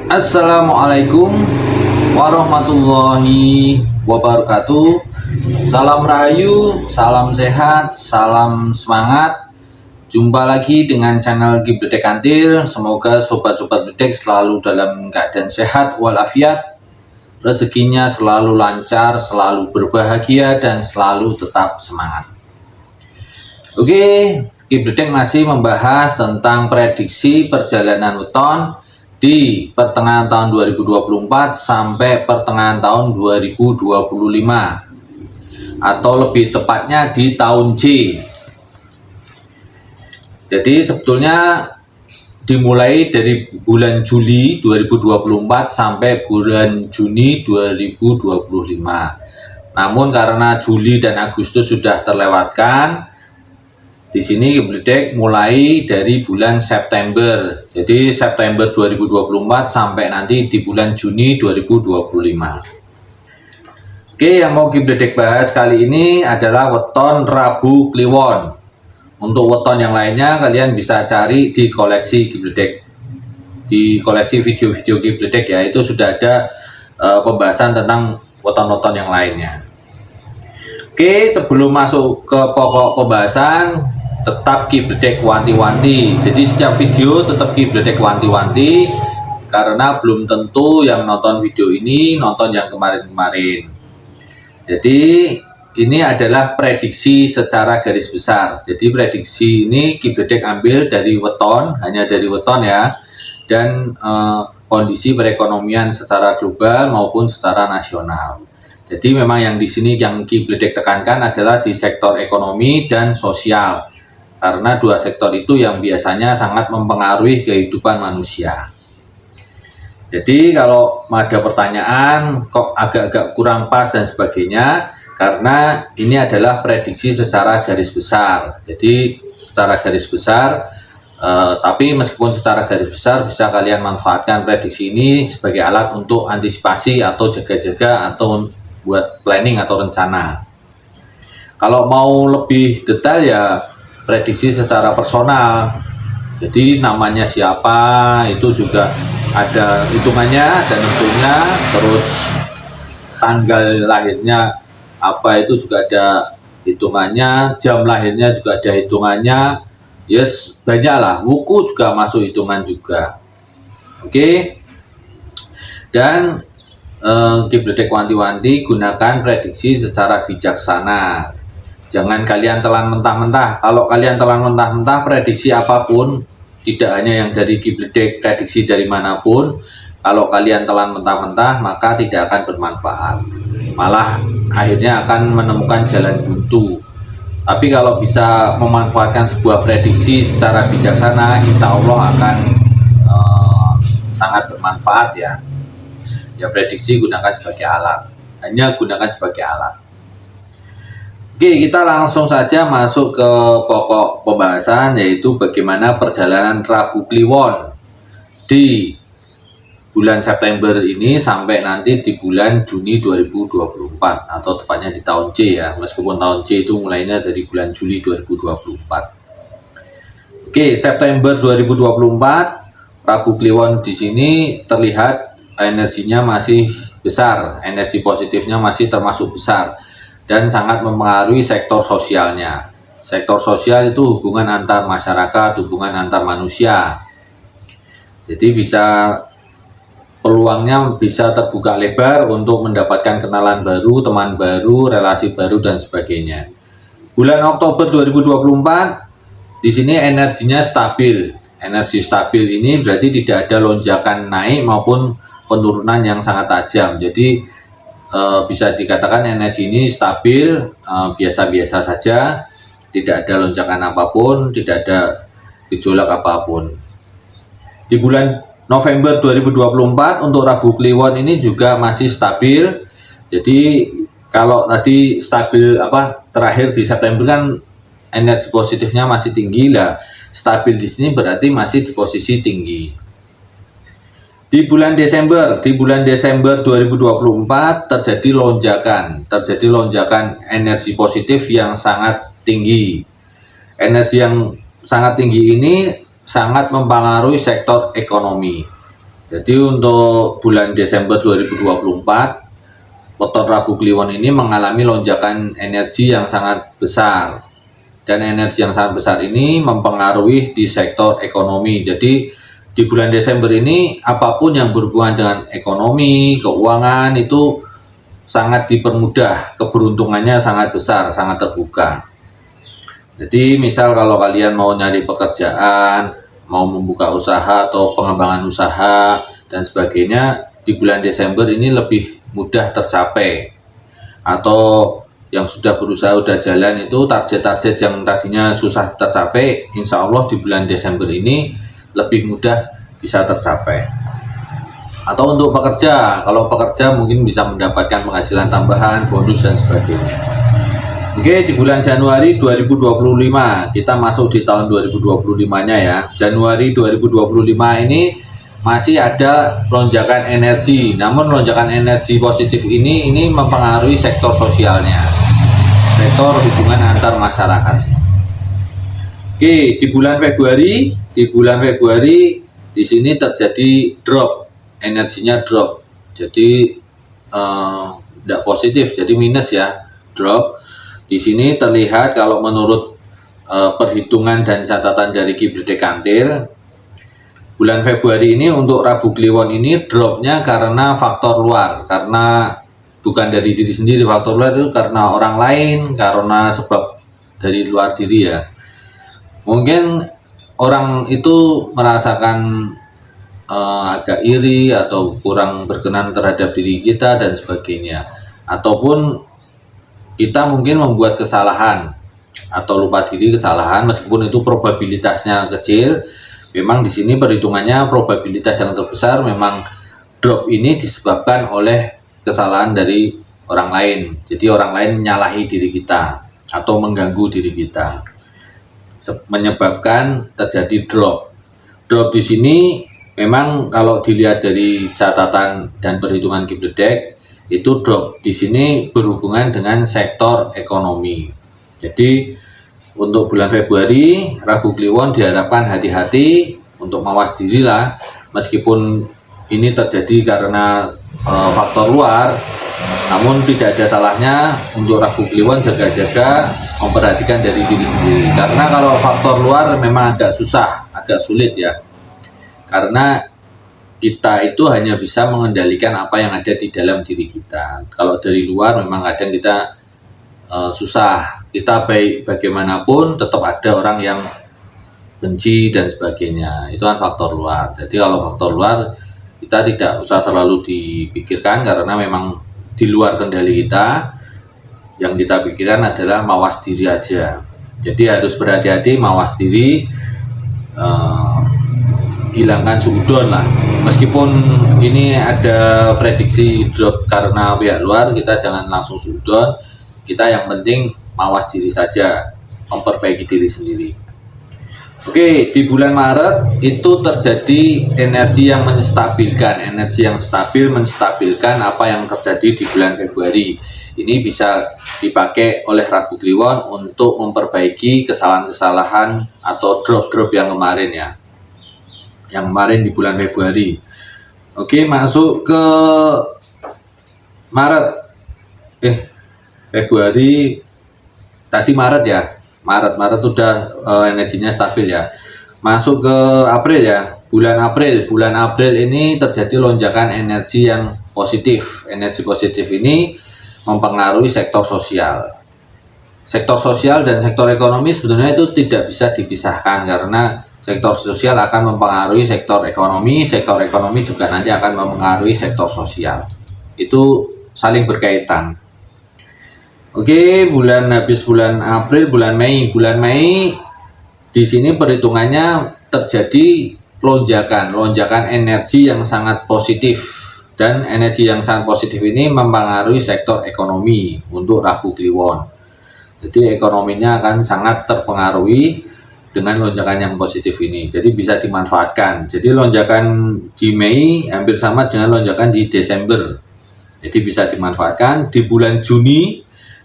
Assalamualaikum warahmatullahi wabarakatuh. Salam rahayu, salam sehat, salam semangat. Jumpa lagi dengan channel Kibledek Kantil. Semoga sobat-sobat Bledek selalu dalam keadaan sehat walafiat, rezekinya selalu lancar, selalu berbahagia, dan selalu tetap semangat. Oke, Kibledek masih membahas tentang prediksi perjalanan weton di pertengahan tahun 2024 sampai pertengahan tahun 2025, atau lebih tepatnya di tahun J. Jadi sebetulnya dimulai dari bulan Juli 2024 sampai bulan Juni 2025. Namun karena Juli dan Agustus sudah terlewatkan, di sini Kibledek mulai dari bulan September. Jadi September 2024 sampai nanti di bulan Juni 2025. Oke, yang mau Kibledek bahas kali ini adalah weton Rabu Kliwon. Untuk weton yang lainnya kalian bisa cari di koleksi Kibledek. Di koleksi video-video Kibledek ya, itu sudah ada pembahasan tentang weton-weton yang lainnya. Oke, sebelum masuk ke pokok pembahasan, tetap Kibledek wanti-wanti. Jadi setiap video tetap Kibledek wanti-wanti, karena belum tentu yang nonton video ini nonton yang kemarin-kemarin. Jadi ini adalah prediksi secara garis besar. Jadi prediksi ini Kibledek ambil dari weton, hanya dari weton ya, dan kondisi perekonomian secara global maupun secara nasional. Jadi memang yang di sini yang Kibledek tekankan adalah di sektor ekonomi dan sosial, karena dua sektor itu yang biasanya sangat mempengaruhi kehidupan manusia. Jadi kalau ada pertanyaan kok agak-agak kurang pas dan sebagainya, karena ini adalah prediksi secara garis besar. Jadi secara garis besar, tapi meskipun secara garis besar bisa kalian manfaatkan prediksi ini sebagai alat untuk antisipasi atau jaga-jaga atau buat planning atau rencana. Kalau mau lebih detail ya prediksi secara personal. Jadi namanya siapa itu juga ada hitungannya dan tentunya, terus tanggal lahirnya apa itu juga ada hitungannya, jam lahirnya juga ada hitungannya. Yes, banyak lah, buku juga masuk hitungan juga. Oke. Dan Kibledek wanti-wanti, gunakan prediksi secara bijaksana. Jangan kalian telan mentah-mentah. Kalau kalian telan mentah-mentah prediksi apapun, tidak hanya yang dari Kibledek, prediksi dari manapun, kalau kalian telan mentah-mentah maka tidak akan bermanfaat. Malah akhirnya akan menemukan jalan buntu. Tapi kalau bisa memanfaatkan sebuah prediksi secara bijaksana, insya Allah akan sangat bermanfaat ya. Ya, prediksi gunakan sebagai alat. Hanya gunakan sebagai alat. Oke, kita langsung saja masuk ke pokok pembahasan, yaitu bagaimana perjalanan Rabu Kliwon di bulan September ini sampai nanti di bulan Juni 2024, atau tepatnya di tahun C ya, meskipun tahun C itu mulainya dari bulan Juli 2024. Oke, September 2024, Rabu Kliwon di sini terlihat energinya masih besar, energi positifnya masih termasuk besar, dan sangat mempengaruhi sektor sosialnya. Sektor sosial itu hubungan antar masyarakat, hubungan antar manusia. Jadi peluangnya bisa terbuka lebar untuk mendapatkan kenalan baru, teman baru, relasi baru, dan sebagainya. Bulan Oktober 2024, di sini energinya stabil. Energi stabil ini berarti tidak ada lonjakan naik maupun penurunan yang sangat tajam. Jadi bisa dikatakan energi ini stabil, biasa-biasa saja, tidak ada lonjakan apapun, tidak ada gejolak apapun. Di bulan November 2024 untuk Rabu Kliwon ini juga masih stabil. Jadi kalau tadi stabil terakhir di September kan energi positifnya masih tinggi lah, stabil di sini berarti masih di posisi tinggi. Di bulan Desember 2024 terjadi lonjakan energi positif yang sangat tinggi. Energi yang sangat tinggi ini sangat mempengaruhi sektor ekonomi. Jadi untuk bulan Desember 2024, weton Rabu Kliwon ini mengalami lonjakan energi yang sangat besar. Dan energi yang sangat besar ini mempengaruhi di sektor ekonomi. Jadi di bulan Desember ini apapun yang berhubungan dengan ekonomi, keuangan itu sangat dipermudah, keberuntungannya sangat besar, sangat terbuka. Jadi misal kalau kalian mau nyari pekerjaan, mau membuka usaha atau pengembangan usaha dan sebagainya, di bulan Desember ini lebih mudah tercapai. Atau yang sudah berusaha udah jalan itu target-target yang tadinya susah tercapai, insya Allah di bulan Desember ini lebih mudah bisa tercapai. Atau untuk pekerja, kalau pekerja mungkin bisa mendapatkan penghasilan tambahan, bonus dan sebagainya. Oke, di bulan Januari 2025, kita masuk di tahun 2025-nya ya. Januari 2025 ini masih ada lonjakan energi. Namun lonjakan energi positif ini mempengaruhi sektor sosialnya, sektor hubungan antar masyarakat. Oke, di bulan Februari di sini terjadi drop, energinya drop. Jadi tidak positif, jadi minus ya, drop. Di sini terlihat kalau menurut perhitungan dan catatan dari Kibledek Kantil, bulan Februari ini untuk Rabu Kliwon ini dropnya karena faktor luar, karena bukan dari diri sendiri. Faktor luar itu karena orang lain, karena sebab dari luar diri ya. Mungkin orang itu merasakan agak iri atau kurang berkenan terhadap diri kita dan sebagainya. Ataupun kita mungkin membuat kesalahan atau lupa diri kesalahan, meskipun itu probabilitasnya kecil. Memang di sini perhitungannya probabilitas yang terbesar memang drop ini disebabkan oleh kesalahan dari orang lain. Jadi orang lain menyalahi diri kita atau mengganggu diri kita, menyebabkan terjadi drop. Drop di sini memang kalau dilihat dari catatan dan perhitungan Kibledek, itu drop di sini berhubungan dengan sektor ekonomi. Jadi untuk bulan Februari, Rabu Kliwon diharapkan hati-hati untuk mawas diri lah. Meskipun ini terjadi karena faktor luar, namun tidak ada salahnya untuk Rabu Kliwon jaga-jaga memperhatikan dari diri sendiri. Karena kalau faktor luar memang agak susah, agak sulit ya. Karena kita itu hanya bisa mengendalikan apa yang ada di dalam diri kita. Kalau dari luar memang kadang kita susah. Kita baik bagaimanapun tetap ada orang yang benci dan sebagainya. Itu kan faktor luar. Jadi kalau faktor luar kita tidak usah terlalu dipikirkan karena memang di luar kendali kita. Yang kita pikirkan adalah mawas diri aja. Jadi harus berhati-hati, mawas diri, hilangkan suudon lah. Meskipun ini ada prediksi drop karena pihak luar, kita jangan langsung suudon. Kita yang penting mawas diri saja, memperbaiki diri sendiri. Oke, di bulan Maret itu terjadi energi yang menstabilkan, energi yang stabil menstabilkan apa yang terjadi di bulan Februari. Ini bisa dipakai oleh Rabu Kliwon untuk memperbaiki kesalahan-kesalahan atau drop-drop yang kemarin ya. Yang kemarin di bulan Februari. Oke, masuk ke Maret. Februari tadi Maret ya. Maret udah energinya stabil ya. Masuk ke April ya. Bulan April ini terjadi lonjakan energi yang positif. Energi positif ini mempengaruhi sektor sosial. Sektor sosial dan sektor ekonomi sebenarnya itu tidak bisa dipisahkan karena sektor sosial akan mempengaruhi sektor ekonomi juga nanti akan mempengaruhi sektor sosial. Itu saling berkaitan. Oke, habis bulan April, bulan Mei di sini perhitungannya terjadi lonjakan energi yang sangat positif, dan energi yang sangat positif ini mempengaruhi sektor ekonomi untuk Rabu Kliwon. Jadi ekonominya akan sangat terpengaruhi dengan lonjakan yang positif ini. Jadi bisa dimanfaatkan. Jadi lonjakan di Mei hampir sama dengan lonjakan di Desember. Jadi bisa dimanfaatkan. Di bulan Juni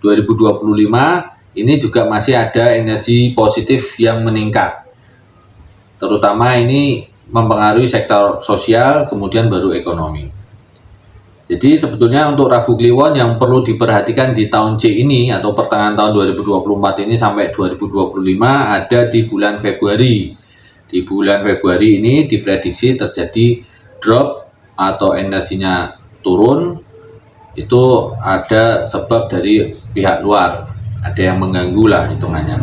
2025 ini juga masih ada energi positif yang meningkat. Terutama ini mempengaruhi sektor sosial, kemudian baru ekonomi. Jadi sebetulnya untuk Rabu Kliwon yang perlu diperhatikan di tahun C ini atau pertengahan tahun 2024 ini sampai 2025 ada di bulan Februari. Di bulan Februari ini diprediksi terjadi drop atau energinya turun. Itu ada sebab dari pihak luar, ada yang mengganggu lah hitungannya.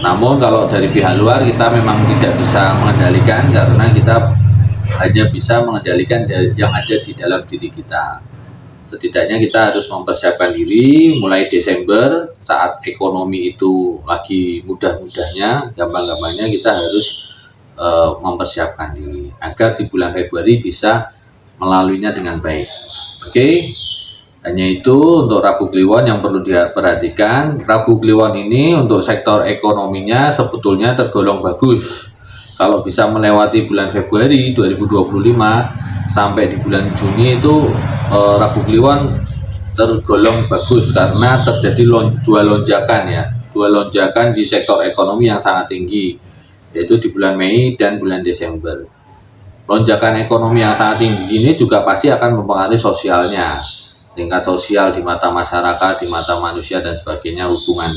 Namun kalau dari pihak luar kita memang tidak bisa mengendalikan, karena kita hanya bisa mengendalikan yang ada di dalam diri kita. Setidaknya kita harus mempersiapkan diri mulai Desember, saat ekonomi itu lagi mudah-mudahnya, gampang-gampangnya kita harus mempersiapkan diri agar di bulan Februari bisa melaluinya dengan baik. Oke. Hanya itu untuk Rabu Kliwon yang perlu diperhatikan. Rabu Kliwon ini untuk sektor ekonominya sebetulnya tergolong bagus. Kalau bisa melewati bulan Februari 2025 sampai di bulan Juni itu Rabu Kliwon tergolong bagus karena terjadi dua lonjakan di sektor ekonomi yang sangat tinggi, yaitu di bulan Mei dan bulan Desember. Lonjakan ekonomi yang sangat tinggi ini juga pasti akan mempengaruhi sosialnya, tingkat sosial di mata masyarakat, di mata manusia dan sebagainya, hubungan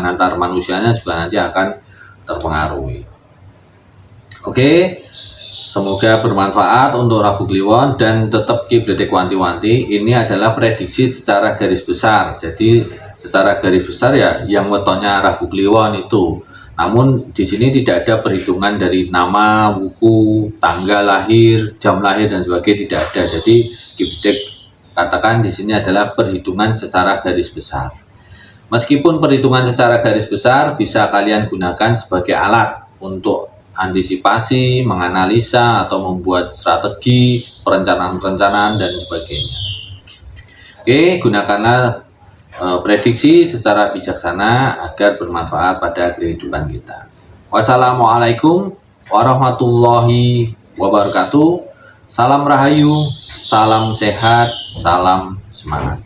antar manusianya juga nanti akan terpengaruhi. Oke, semoga bermanfaat untuk Rabu Kliwon dan tetap keep dedek wanti-wanti. Ini adalah prediksi secara garis besar. Jadi secara garis besar ya yang wetonnya Rabu Kliwon itu. Namun di sini tidak ada perhitungan dari nama, buku, tanggal lahir, jam lahir dan sebagainya, tidak ada. Jadi keep dedek katakan di sini adalah perhitungan secara garis besar. Meskipun perhitungan secara garis besar bisa kalian gunakan sebagai alat untuk antisipasi, menganalisa, atau membuat strategi, perencanaan-perencanaan dan sebagainya. Oke, gunakanlah prediksi secara bijaksana agar bermanfaat pada kehidupan kita. Wassalamualaikum warahmatullahi wabarakatuh. Salam Rahayu, salam sehat, salam semangat.